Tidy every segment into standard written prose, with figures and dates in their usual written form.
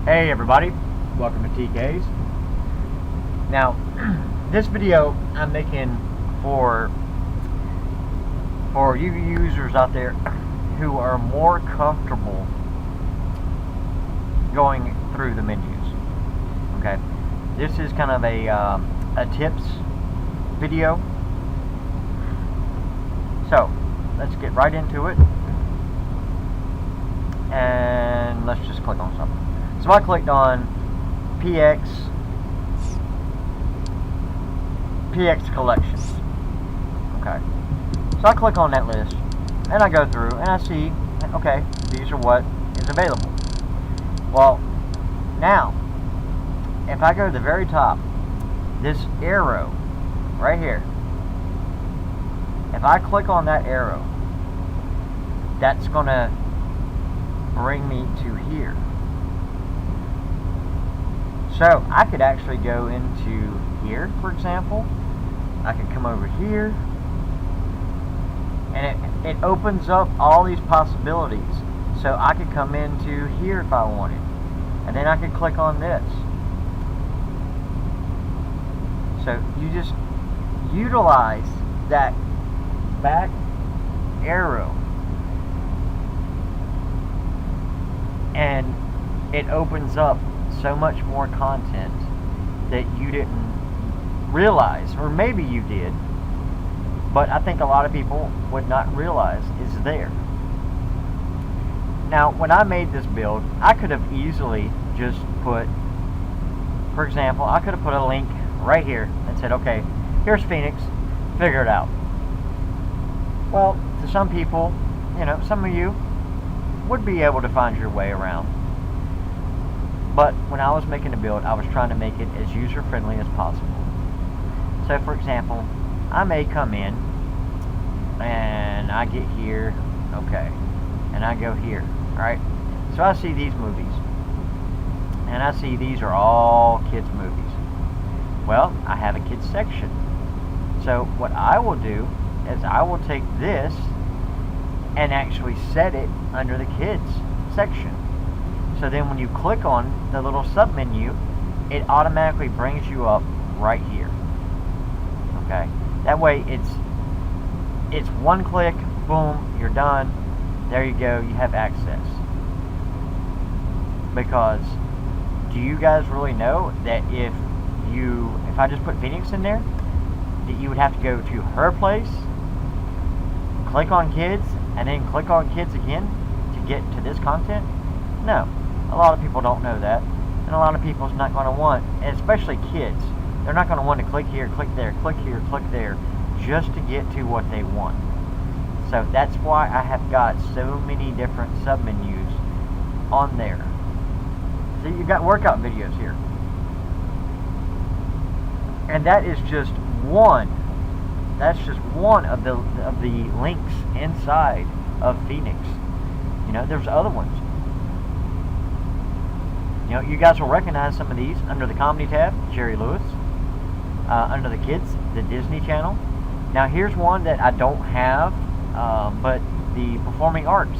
Hey everybody, welcome to TK's. Now, this video I'm making for you users out there who are more comfortable going through the menus. Okay, this is kind of a tips video. So let's get right into it, and let's just click on something. So I clicked on PX Collections. Okay. So I click on that list, and I go through, and I see, okay, these are what is available. Well, now, if I go to the very top, this arrow right here, if I click on that arrow, that's going to bring me to here. So I could actually go into here, for example. I could come over here, and it opens up all these possibilities. So I could come into here if I wanted, and then I could click on this. So you just utilize that back arrow, and it opens up so much more content that you didn't realize, or maybe you did, but I think a lot of people would not realize is there. Now, when I made this build, I could have easily just put, for example, I could have put a link right here and said, okay, here's Phoenix, figure it out. Well, to some people, you know, some of you would be able to find your way around. But when I was making the build, I was trying to make it as user-friendly as possible. So, for example, I may come in, and I get here, okay, and I go here, alright? So I see these movies, and I see these are all kids' movies. Well, I have a kids section. So what I will do is I will take this and actually set it under the kids section. So then when you click on the little sub menu, it automatically brings you up right here. Okay, that way it's one click, boom, you're done. There you go, you have access. Because do you guys really know that if I just put Phoenix in there, that you would have to go to her place, click on kids, and then click on kids again to get to this content? No. A lot of people don't know that, and a lot of people's not going to want, and especially kids, they're not going to want to click here, click there, click here, click there, just to get to what they want. So that's why I have got so many different sub-menus on there. So you've got workout videos here. And that is just one. That's just one of the links inside of Phoenix. You know, there's other ones. You know, you guys will recognize some of these under the comedy tab, Jerry Lewis. Under the kids, the Disney Channel. Now here's one that I don't have, but the performing arts.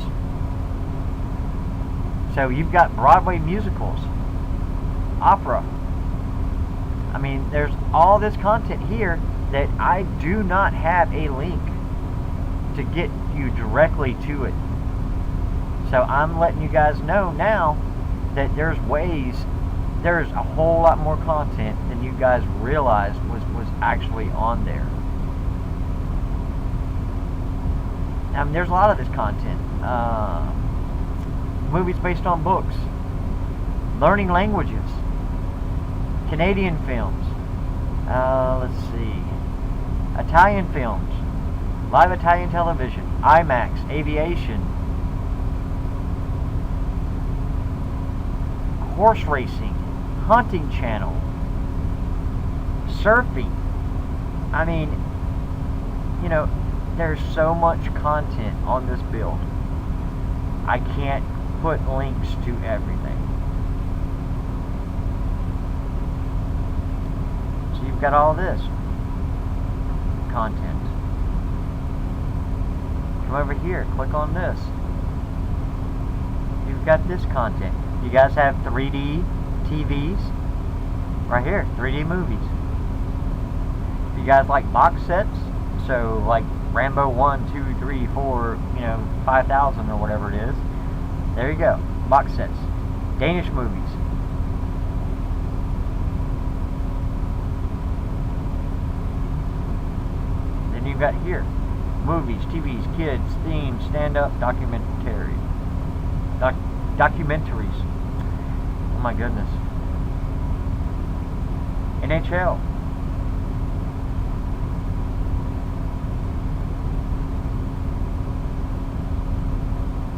So you've got Broadway musicals, opera. I mean, there's all this content here that I do not have a link to get you directly to it. So I'm letting you guys know now that there's a whole lot more content than you guys realized was actually on there. I mean, there's a lot of this content. Movies based on books, learning languages, Canadian films, let's see, Italian films, live Italian television, IMAX, aviation, horse racing, hunting channel, surfing. I mean, you know, there's so much content on this build. I can't put links to everything. So you've got all this content. Come over here, click on this. You've got this content. You guys have 3D TVs? Right here, 3D movies. You guys like box sets? So like Rambo 1, 2, 3, 4, 5,000 or whatever it is. There you go. Box sets. Danish movies. Then you've got here. Movies, TVs, kids, themes, stand-up, documentaries. Oh my goodness. NHL.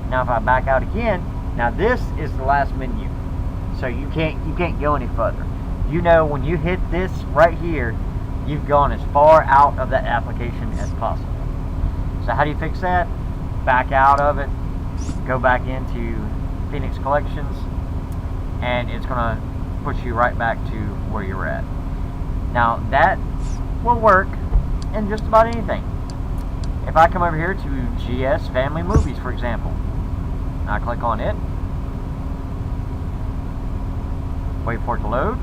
Now if I back out again, now this is the last menu. So you can't go any further. When you hit this right here, you've gone as far out of that application as possible. So how do you fix that? Back out of it, go back into Phoenix Collections, and it's going to put you right back to where you're at. Now that will work in just about anything. If I come over here to GS Family Movies, for example, I click on it, wait for it to load.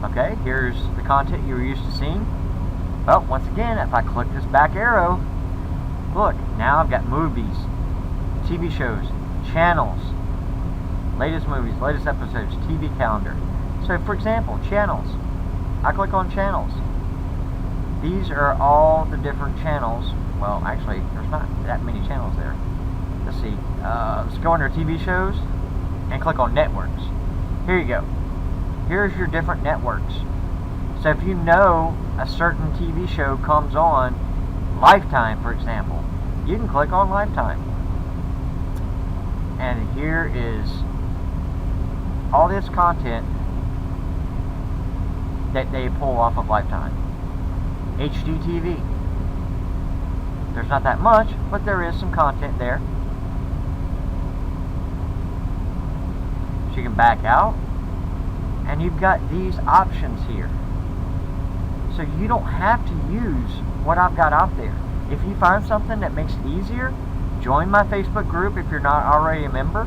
Okay, here's the content you were used to seeing. Well, once again, if I click this back arrow, look, now I've got movies, TV shows, channels, latest movies, latest episodes, TV calendar. So for example, channels. I click on channels. These are all the different channels. Well, actually, there's not that many channels there. Let's see. Let's go under TV shows and click on networks. Here you go. Here's your different networks. So if you know a certain TV show comes on Lifetime, for example, you can click on Lifetime. And here is all this content that they pull off of Lifetime. HDTV. There's not that much, but there is some content there. So you can back out, and you've got these options here. So you don't have to use what I've got out there. If you find something that makes it easier, join my Facebook group if you're not already a member.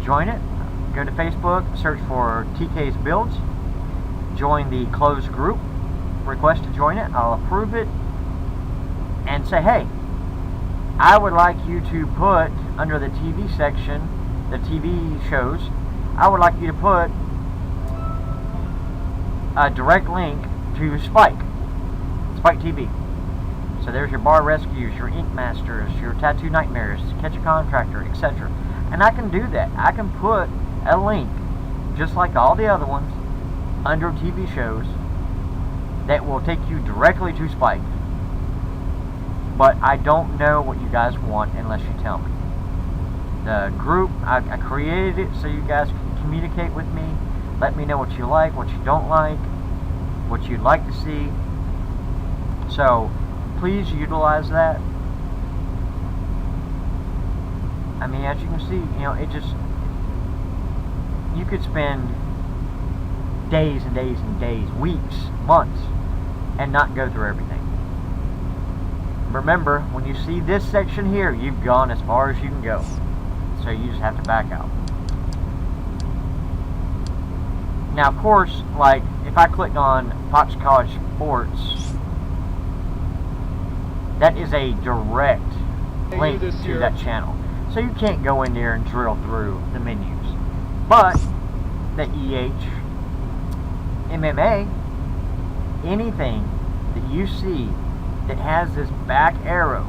Join it. Go to Facebook, search for TK's Builds. Join the closed group. Request to join it. I'll approve it. And say, hey, I would like you to put under the TV section, the TV shows, I would like you to put a direct link to Spike TV. So there's your Bar Rescues, your Ink Masters, your Tattoo Nightmares, Catch a Contractor, etc. And I can do that. I can put a link, just like all the other ones, under TV shows that will take you directly to Spike. But I don't know what you guys want unless you tell me. The group, I created it so you guys can communicate with me. Let me know what you like, what you don't like, what you'd like to see. So please utilize that. I mean, as you can see, it just, you could spend days and days and days, weeks, months, and not go through everything. Remember, when you see this section here, you've gone as far as you can go. So you just have to back out. Now, of course, like, if I click on Fox College Sports, that is a direct link to that channel. So you can't go in there and drill through the menus. But the EH, MMA, anything that you see that has this back arrow,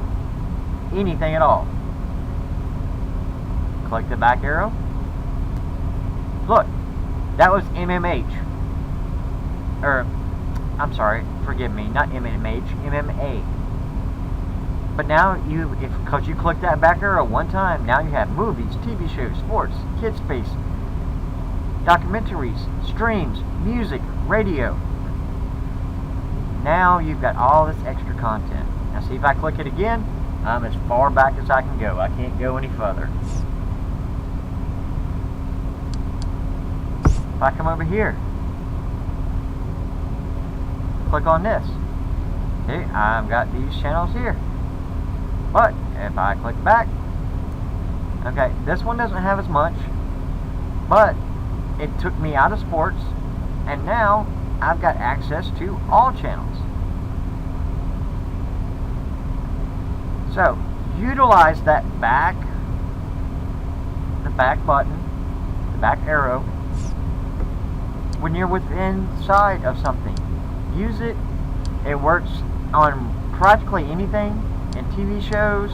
anything at all, click the back arrow. Look, that was MMH. Or, I'm sorry, forgive me, not MMH, MMA. But now because you click that back arrow one time, now you have movies, TV shows, sports, kids space, documentaries, streams, music, radio. Now you've got all this extra content. Now see, if I click it again, I'm as far back as I can go. I can't go any further. If I come over here, click on this. Okay, I've got these channels here. But if I click back, okay, this one doesn't have as much. But it took me out of sports, and now I've got access to all channels. So utilize that back button, the back arrow, when you're within sight of something. Use it. It works on practically anything. In TV shows,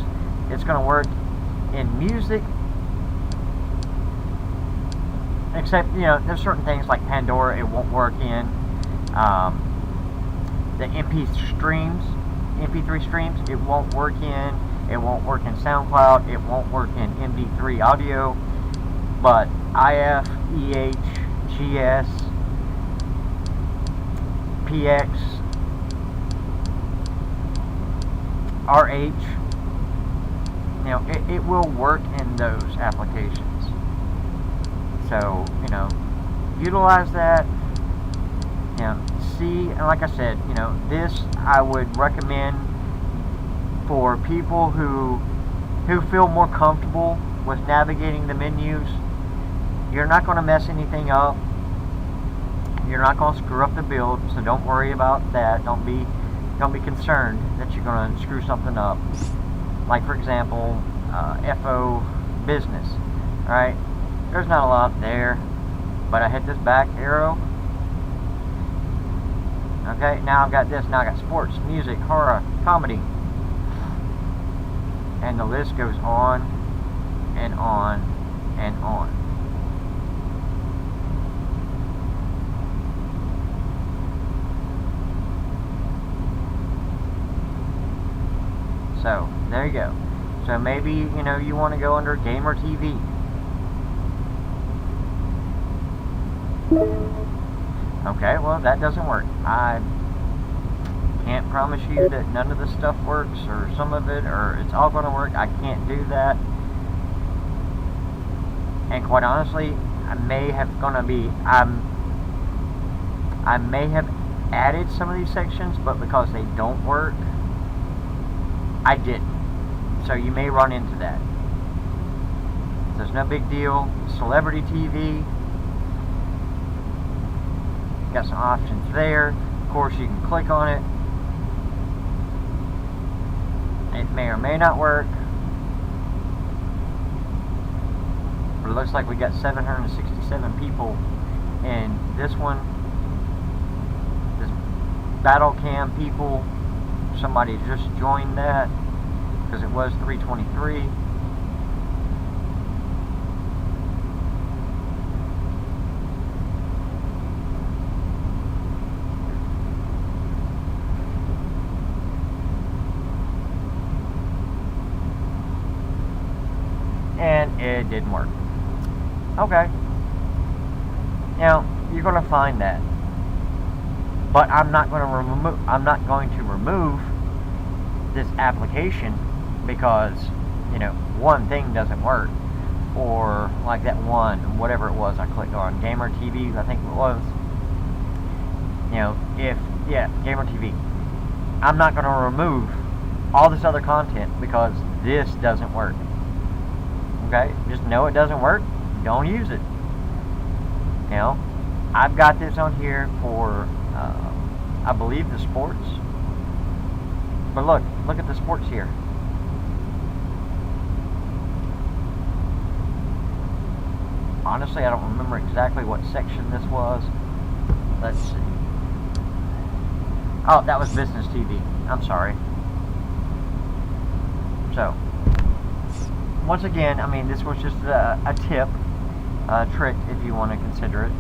it's going to work in music, except, there's certain things like Pandora it won't work in. The MP3 streams, it won't work in. It won't work in SoundCloud. It won't work in MD3 audio. But IF, EH, GS, PX, RH, it will work in those applications. So, utilize that. See, and like I said, this I would recommend for people who feel more comfortable with navigating the menus. You're not going to mess anything up. You're not going to screw up the build, so don't worry about that. Don't be concerned that you're going to screw something up. Like, for example, FO business. Alright, there's not a lot there, but I hit this back arrow. Okay, now I've got this. Now I got sports, music, horror, comedy, and the list goes on and on and on. So there you go. So maybe you want to go under Gamer TV. Okay, well, that doesn't work. I can't promise you that none of this stuff works, or some of it, or it's all going to work. I can't do that. And quite honestly, I may have added some of these sections, but because they don't work, I didn't. So you may run into that. So it's no big deal. Celebrity TV. Got some options there. Of course, you can click on it. It may or may not work. But it looks like we got 767 people in this one. This battle cam people. Somebody just joined that because it was 323. And it didn't work. Okay. Now you're going to find that, but I'm not going to remove this application because one thing doesn't work, or like that one, whatever it was I clicked on, Gamer TV, I think it was. Gamer TV. I'm not going to remove all this other content because this doesn't work. Okay, just know it doesn't work. Don't use it. I've got this on here for, I believe, the sports. But look at the sports here. Honestly, I don't remember exactly what section this was. Let's see. Oh, that was business TV. I'm sorry. So, once again, this was just a tip, a trick, if you want to consider it.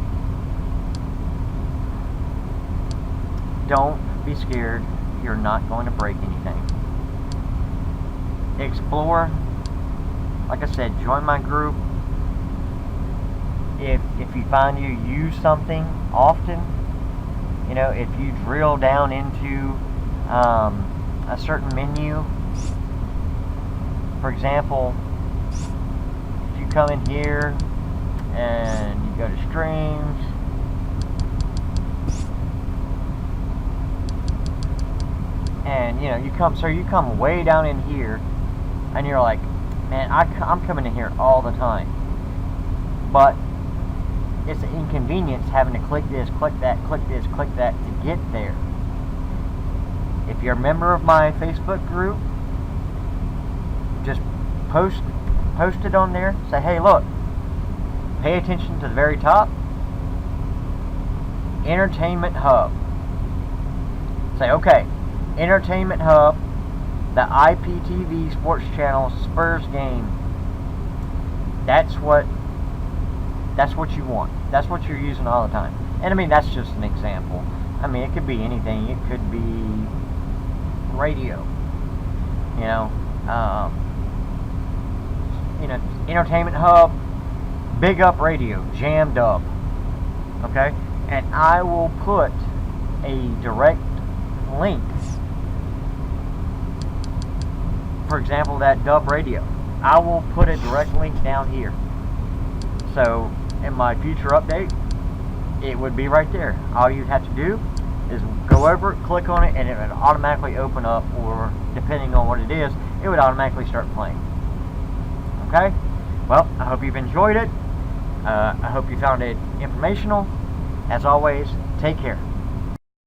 Don't be scared. You're not going to break anything. Explore. Like I said, join my group. If you find you use something often, if you drill down into a certain menu, for example, if you come in here and you go to streams, and you come way down in here, and you're like, man, I'm coming in here all the time, but it's an inconvenience having to click this, click that, click this, click that to get there. If you're a member of my Facebook group, just post it on there. Say, hey, look, pay attention to the very top. Entertainment Hub. Say, okay, Entertainment Hub, the IPTV Sports Channel Spurs game. That's what you want. That's what you're using all the time. And I mean, that's just an example. I mean, it could be anything. It could be radio. You know, Entertainment Hub, Big Up Radio, Jammed Up. Okay? And I will put a direct link. For example, that Dub Radio. I will put a direct link down here. So, in my future update, it would be right there. All you'd have to do is go over it, click on it, and it would automatically open up, or depending on what it is, it would automatically start playing. Okay? Well, I hope you've enjoyed it. I hope you found it informational. As always, take care.